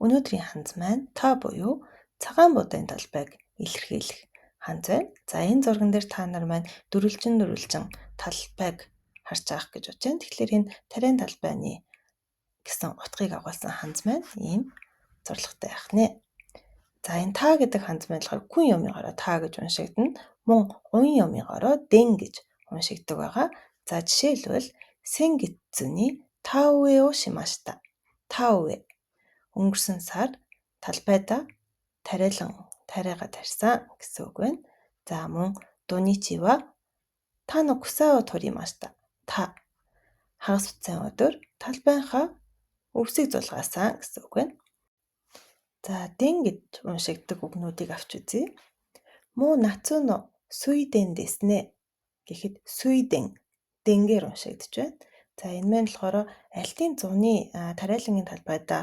Өнөөдрийн хандс маань та буюу цагаан будын талбайг илэрхийлэх хандс байна. За энэ зурган дээр та нар маань дөрвөлжин талбайг харж байгаа гэж бодож байна. Тэгэхээр энэ тариан талбайны гэсэн утгыг агуулсан хандс маань ийм зорилготой байх нэ. За энэ та гэдэг хандс маань болохоор хүн юмыгаараа та гэж уншигдана. Мөн уян юмыгаараа дэн гэж уншигддаг байгаа. За жишээлбэл Сенгитсүний Тауэ о шимашта. Тауэ өнгөрсөн сар талбайда тариагаа тарьсан гэсэн үг байна. За мөн Дуничива Тано кусао торимашта. Та хагас утсан өдөр талбайнхаа өвсийг зулгаасан гэсэн үг байна. За дэн гэж уншигддаг үгнүүдийг авч үзье. Мо нацуно суйдэн дэснэ гэхэд суйдэн дэнгээр уншигдэж байна. За энэ маань болохоор альтын зуны тариалангийн талбайда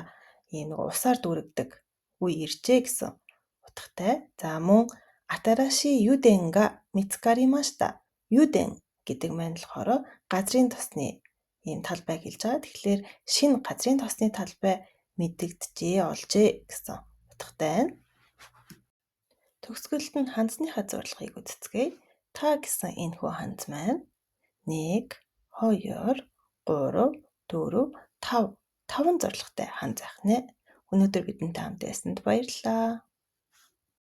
ийм нэг усаар дүүрэгдэг үе иржээ гэсэн утгатай. За мөн атараши юдэнга мицкаримашта. Юдэн гэдэг маань болохоор газрын тосны ийм талбайг хэлж байгаа. Тэгэхээр шинэ газрын тосны талбай мэдэгдэжээ, олжээ гэсэн утгатай байна. Төгсгөлд нь хандсныхаа зорилгыг үздэцгээе. Та гэсэн энэхүү хандс маань 1, 2, 3, 4, 5 таван зорилготой хандс байх нэ. Өнөөдөр бидэнтэй хамт байсанд баярлалаа.